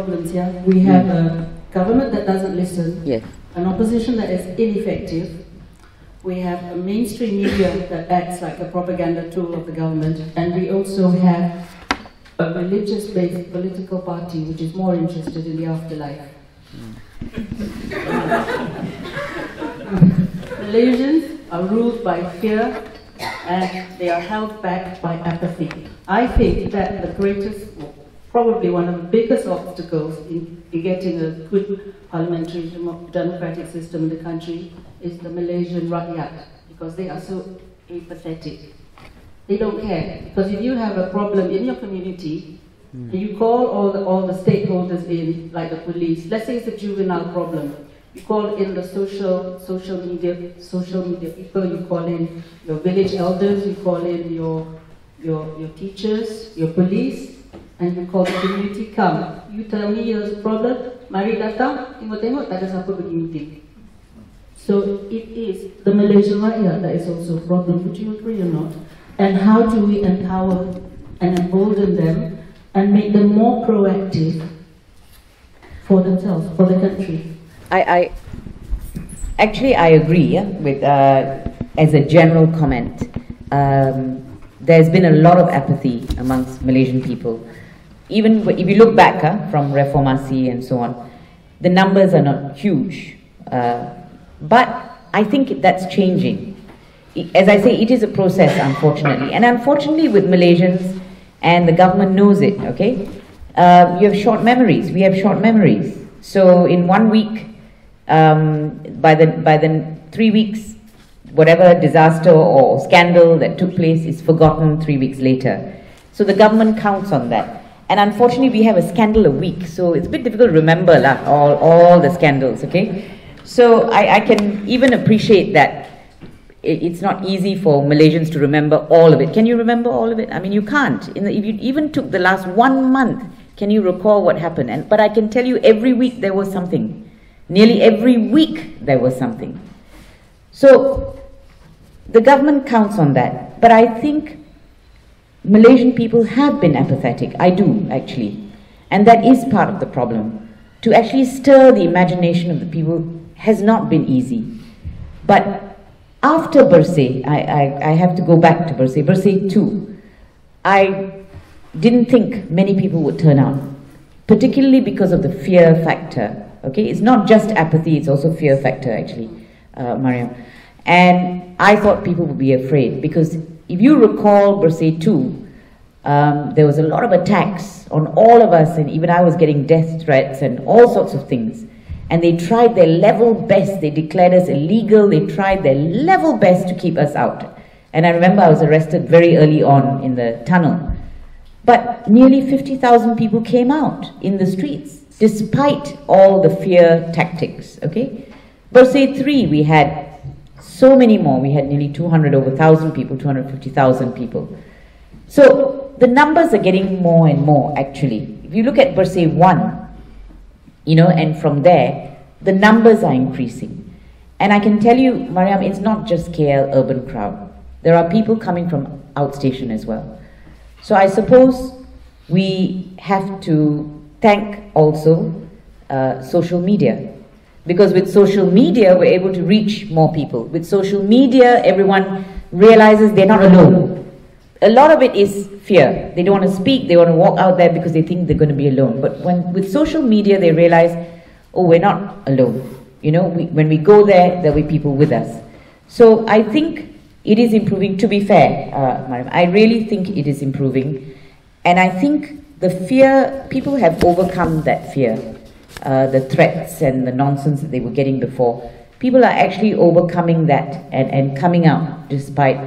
problems here. We have a government that doesn't listen, Yes. an opposition that is ineffective. We have a mainstream media that acts like a propaganda tool of the government, and we also have a religious-based political party which is more interested in the afterlife. Malaysians are ruled by fear, and they are held back by apathy. I think that the greatest, probably one of the biggest obstacles in getting a good parliamentary democratic system in the country is the Malaysian rakyat, because they are so apathetic. They don't care, because if you have a problem in your community, and you call all the stakeholders in, like the police, let's say it's a juvenile problem, you call in the social media people, you call in your village elders, you call in your teachers, your police, and you call the community, come. You tell me there's a problem, mari datang, tengok-tengok, tak ada siapa pergi meeting. So it is the Malaysian rakyat that is also a problem. Would you agree or not? And how do we empower and embolden them and make them more proactive for themselves, for the country? I agree with as a general comment. There's been a lot of apathy amongst Malaysian people. Even if you look back from Reformasi and so on, the numbers are not huge. But I think that's changing. As I say, it is a process, unfortunately. And unfortunately with Malaysians, and the government knows it, okay? You have short memories. We have short memories. So in 1 week, by the 3 weeks, whatever disaster or scandal that took place is forgotten 3 weeks later. So the government counts on that. And unfortunately, we have a scandal a week, so it's a bit difficult to remember all the scandals, okay? So I can even appreciate that it's not easy for Malaysians to remember all of it. Can you remember all of it? I mean, you can't. If you even took the last 1 month, can you recall what happened? But I can tell you every week there was something. Nearly every week there was something. So the government counts on that. But I think Malaysian people have been apathetic. I do, actually. And that is part of the problem. To actually stir the imagination of the people has not been easy. But after Bersih, I have to go back to Bersih. Bersih 2. I didn't think many people would turn out, particularly because of the fear factor. Okay, it's not just apathy, it's also fear factor, actually, Mariam. And I thought people would be afraid, because if you recall Bersih 2, there was a lot of attacks on all of us, and even I was getting death threats and all sorts of things. And they tried their level best. They declared us illegal. They tried their level best to keep us out. And I remember I was arrested very early on in the tunnel. But nearly 50,000 people came out in the streets, despite all the fear tactics, okay? Bersih 3, we had so many more. We had nearly 200, over 1,000 people, 250,000 people. So the numbers are getting more and more, actually. If you look at Bersih 1, and from there, the numbers are increasing. And I can tell you, Mariam, it's not just KL urban crowd. There are people coming from outstation as well. So I suppose we have to thank also social media. Because with social media, we're able to reach more people. With social media, everyone realizes they're not alone. A lot of it is fear. They don't want to speak, they want to walk out there because they think they're going to be alone. But with social media, they realize, oh, we're not alone. When we go there, there'll be people with us. So I think it is improving, to be fair, Mariam. I really think it is improving. And I think the fear, people have overcome that fear. The threats and the nonsense that they were getting before. People are actually overcoming that and coming out despite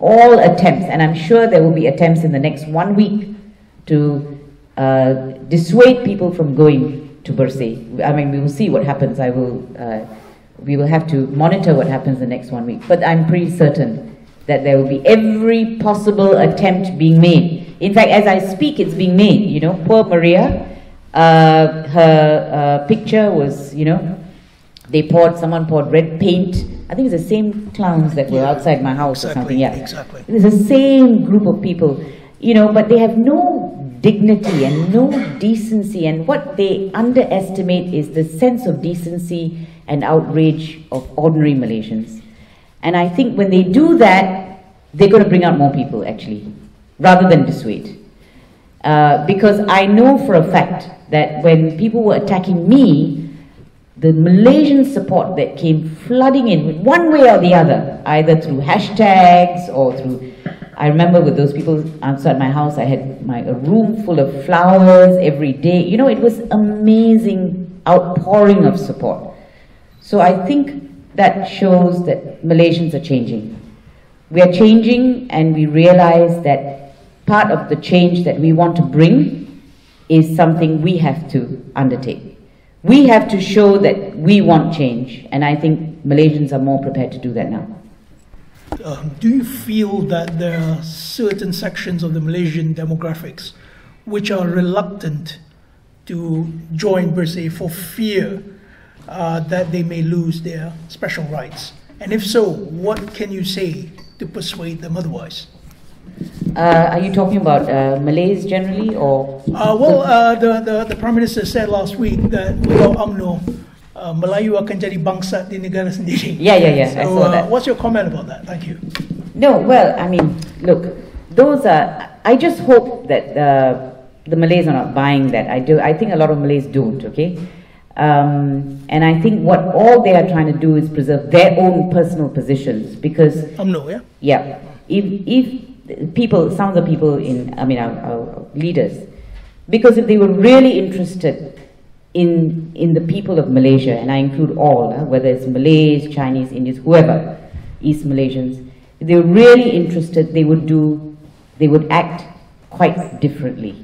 all attempts, and I'm sure there will be attempts in the next 1 week to dissuade people from going to Bersih. I mean, we will see what happens. We will have to monitor what happens the next 1 week. But I'm pretty certain that there will be every possible attempt being made. In fact, as I speak, it's being made. Poor Maria, her picture was, someone poured red paint. I think it's the same clowns that were outside my house or something. Yeah, exactly. It's the same group of people, but they have no dignity and no decency, and what they underestimate is the sense of decency and outrage of ordinary Malaysians. And I think when they do that, they're going to bring out more people, actually, rather than dissuade. Because I know for a fact that when people were attacking me, the Malaysian support that came flooding in, one way or the other, either through hashtags or through, I remember with those people outside my house, I had a room full of flowers every day. You know, it was amazing outpouring of support. So I think that shows that Malaysians are changing. We are changing, and we realize that part of the change that we want to bring is something we have to undertake. We have to show that we want change, and I think Malaysians are more prepared to do that now. Do you feel that there are certain sections of the Malaysian demographics which are reluctant to join Bersih for fear that they may lose their special rights? And if so, what can you say to persuade them otherwise? Are you talking about Malays generally, or? The Prime Minister said last week that without UMNO, Melayu akan jadi bangsat di negara sendiri. Yeah. So, I saw that. What's your comment about that? Thank you. No, well, I mean, look, those are. I just hope that the Malays are not buying that. I think a lot of Malays don't. Okay, and I think what all they are trying to do is preserve their own personal positions, because UMNO, yeah. Yeah, if people, some of the people in, I mean, our leaders, because if they were really interested in the people of Malaysia, and I include all, whether it's Malays, Chinese, Indians, whoever, East Malaysians, if they were really interested, they would act quite differently,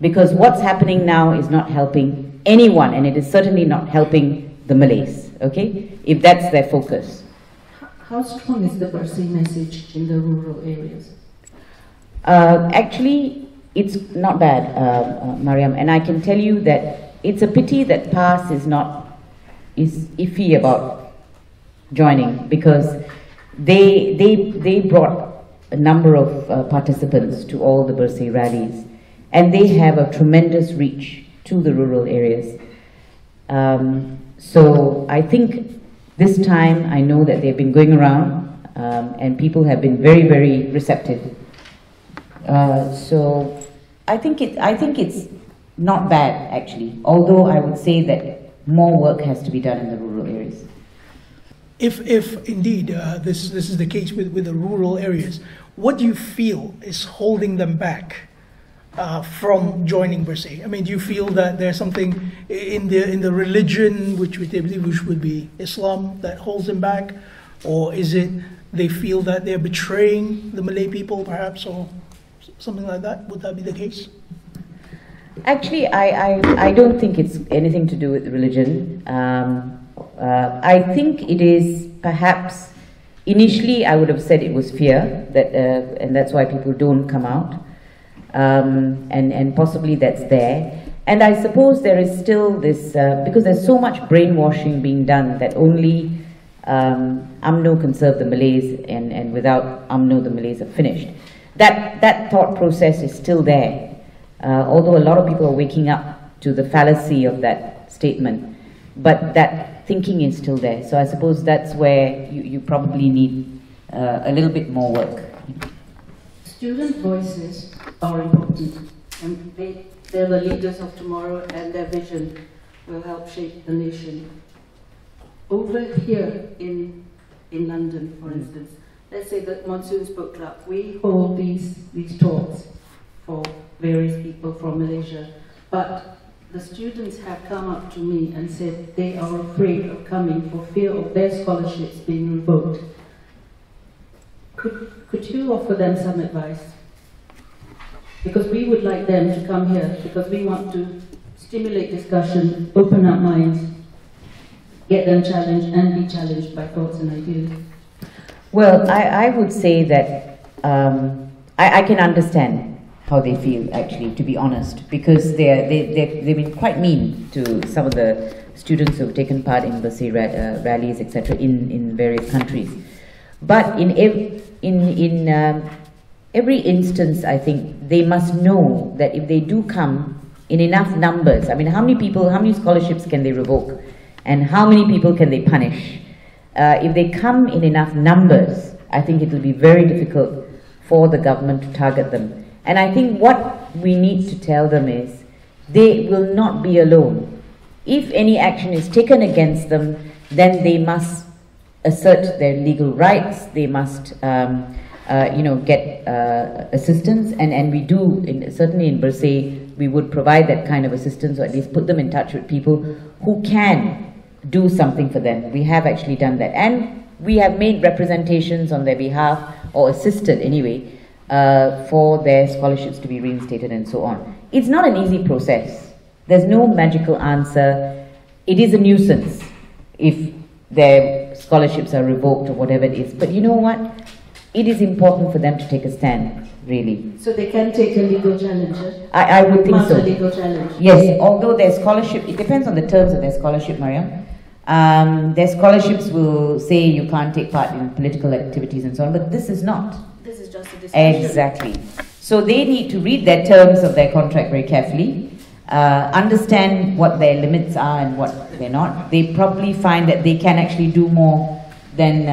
because what's happening now is not helping anyone, and it is certainly not helping the Malays, okay, if that's their focus. How strong is the Bersih message in the rural areas? Actually, it's not bad, Mariam, and I can tell you that it's a pity that PAS is iffy about joining, because they brought a number of participants to all the Bersih rallies, and they have a tremendous reach to the rural areas. So I think this time, I know that they've been going around, and people have been very, very receptive. So I think it's not bad, actually, although I would say that more work has to be done in the rural areas. If indeed this is the case with the rural areas, what do you feel is holding them back from joining Bersih? I mean, do you feel that there's something in the religion which they believe would be Islam that holds them back, or is it they feel that they're betraying the Malay people, perhaps, or something like that? Would that be the case? Actually, I don't think it's anything to do with religion. I think it is perhaps initially I would have said it was fear that, and that's why people don't come out. And possibly that's there. And I suppose there is still this, because there's so much brainwashing being done that only UMNO can serve the Malays, and without UMNO the Malays are finished. That thought process is still there, although a lot of people are waking up to the fallacy of that statement, but that thinking is still there. So I suppose that's where you probably need a little bit more work. Student voices are important, and they're the leaders of tomorrow, and their vision will help shape the nation. Over here in London, for instance, let's say the Monsoons Book Club, we hold these talks for various people from Malaysia, but the students have come up to me and said they are afraid of coming for fear of their scholarships being revoked. Could you offer them some advice? Because we would like them to come here, because we want to stimulate discussion, open up minds, get them challenged and be challenged by thoughts and ideas. Well, I would say that I can understand how they feel, actually, to be honest, because they've been quite mean to some of the students who have taken part in Bersih rallies, etc., in various countries. But in every instance, I think, they must know that if they do come in enough numbers, I mean, how many scholarships can they revoke? And how many people can they punish? If they come in enough numbers, I think it will be very difficult for the government to target them. And I think what we need to tell them is, they will not be alone. If any action is taken against them, then they must assert their legal rights, they must get assistance, and we do, certainly in Bersih, we would provide that kind of assistance, or at least put them in touch with people who can do something for them. We have actually done that, and we have made representations on their behalf, or assisted anyway, for their scholarships to be reinstated and so on. It's not an easy process. There's no magical answer. It is a nuisance if their scholarships are revoked or whatever it is. But you know what? It is important for them to take a stand, really. So they can take a legal challenge? I would think so. A legal challenge? Yes, although their scholarship, it depends on the terms of their scholarship, Mariam. Their scholarships will say you can't take part in political activities and so on, but this is not. This is just a discussion. Exactly. So they need to read their terms of their contract very carefully, understand what their limits are and what they're not. They probably find that they can actually do more than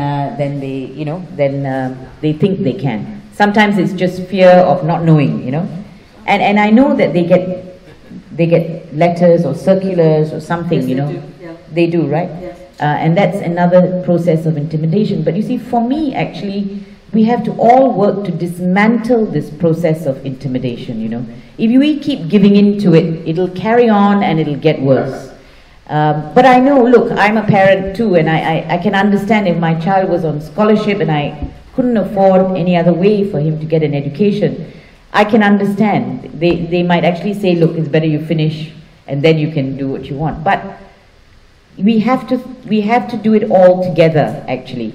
they think they can. Sometimes it's just fear of not knowing, and I know that they get letters or circulars or something, Yes, they do, right? Yes. And that's another process of intimidation. But you see, for me, actually, we have to all work to dismantle this process of intimidation, If we keep giving in to it, it'll carry on and it'll get worse. But I know, look, I'm a parent too, and I can understand if my child was on scholarship and I couldn't afford any other way for him to get an education. I can understand. They might actually say, look, it's better you finish and then you can do what you want. But we have to do it all together, actually.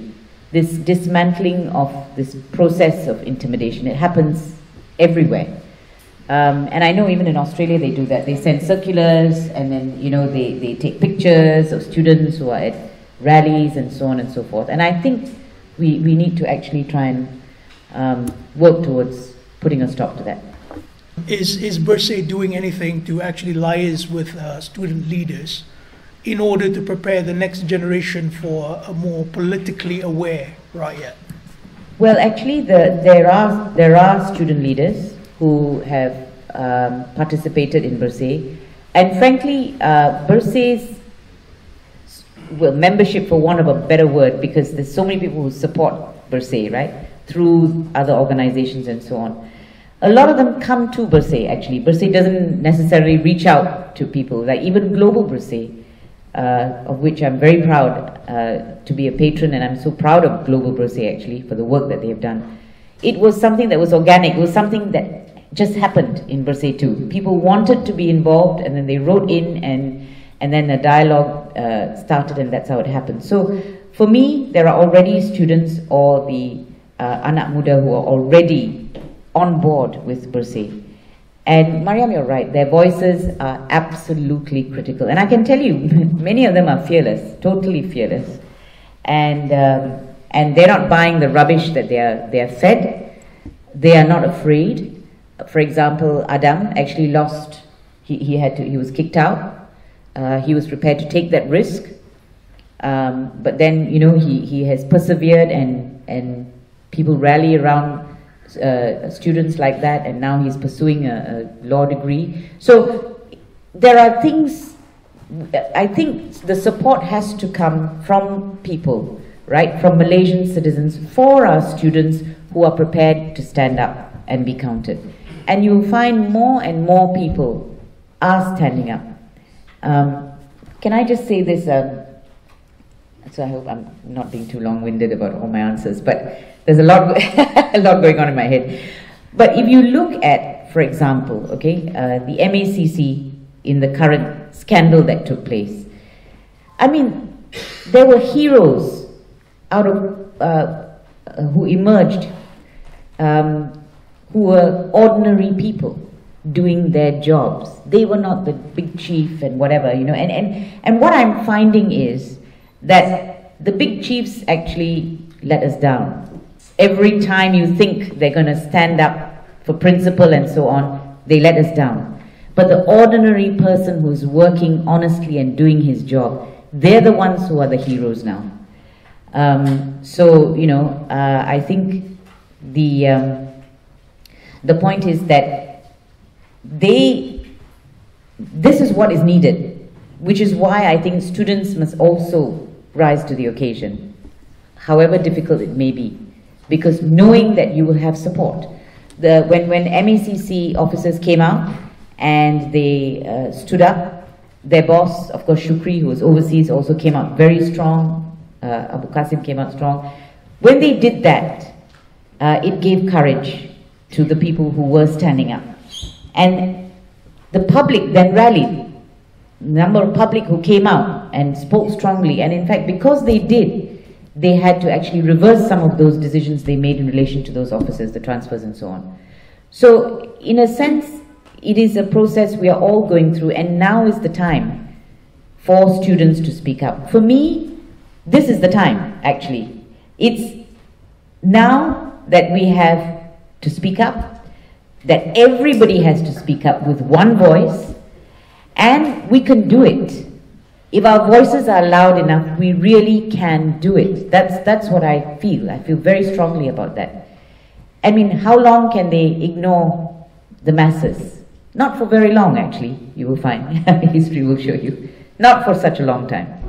This dismantling of this process of intimidation. It happens everywhere. And I know even in Australia they do that. They send circulars, and then they take pictures of students who are at rallies and so on and so forth. And I think we need to actually try and work towards putting a stop to that. Is Bersih doing anything to actually liaise with student leaders in order to prepare the next generation for a more politically aware rakyat? Well, actually, there are student leaders who have participated in Bersih, and frankly, Bersih's membership, for want of a better word, because there's so many people who support Bersih, right, through other organizations and so on. A lot of them come to Bersih, actually. Bersih doesn't necessarily reach out to people, like even Global Bersih, of which I'm very proud to be a patron, and I'm so proud of Global Bersih, actually, for the work that they have done. It was something that was organic. It was something that just happened in Bersih too. People wanted to be involved, and then they wrote in, and then a dialogue started, and that's how it happened. So for me, there are already students or the anak muda who are already on board with Bersih. And Mariam, you're right, their voices are absolutely critical. And I can tell you, many of them are fearless, totally fearless. And they're not buying the rubbish that they are fed. They are not afraid. For example, Adam actually lost, he was kicked out. He was prepared to take that risk. But then, he has persevered, and people rally around students like that, and now he's pursuing a law degree. So there are things, I think the support has to come from people, right, from Malaysian citizens, for our students who are prepared to stand up and be counted. And you'll find more and more people are standing up. Can I just say this? So I hope I'm not being too long-winded about all my answers, but there's a lot going on in my head. But if you look at, for example, the MACC in the current scandal that took place, I mean, there were heroes out of who emerged, who were ordinary people doing their jobs. They were not the big chief and whatever, And what I'm finding is that the big chiefs actually let us down. Every time you think they're going to stand up for principle and so on, they let us down. But the ordinary person who's working honestly and doing his job, they're the ones who are the heroes now. So, you know, I think the point is that this is what is needed, which is why I think students must also rise to the occasion, however difficult it may be, because knowing that you will have support. When MACC officers came out and they stood up, their boss, of course Shukri, who was overseas, also came out very strong. Abu Qasim came out strong. When they did that, it gave courage to the people who were standing up. And the public then rallied. Number of public who came out and spoke strongly. And in fact, because they did, they had to actually reverse some of those decisions they made in relation to those officers, the transfers and so on. So, in a sense, it is a process we are all going through, and now is the time for students to speak up. For me, this is the time, actually. It's now that we have to speak up, that everybody has to speak up with one voice, and we can do it. If our voices are loud enough, we really can do it. That's what I feel. I feel very strongly about that. I mean, how long can they ignore the masses? Not for very long, actually, you will find. History will show you. Not for such a long time.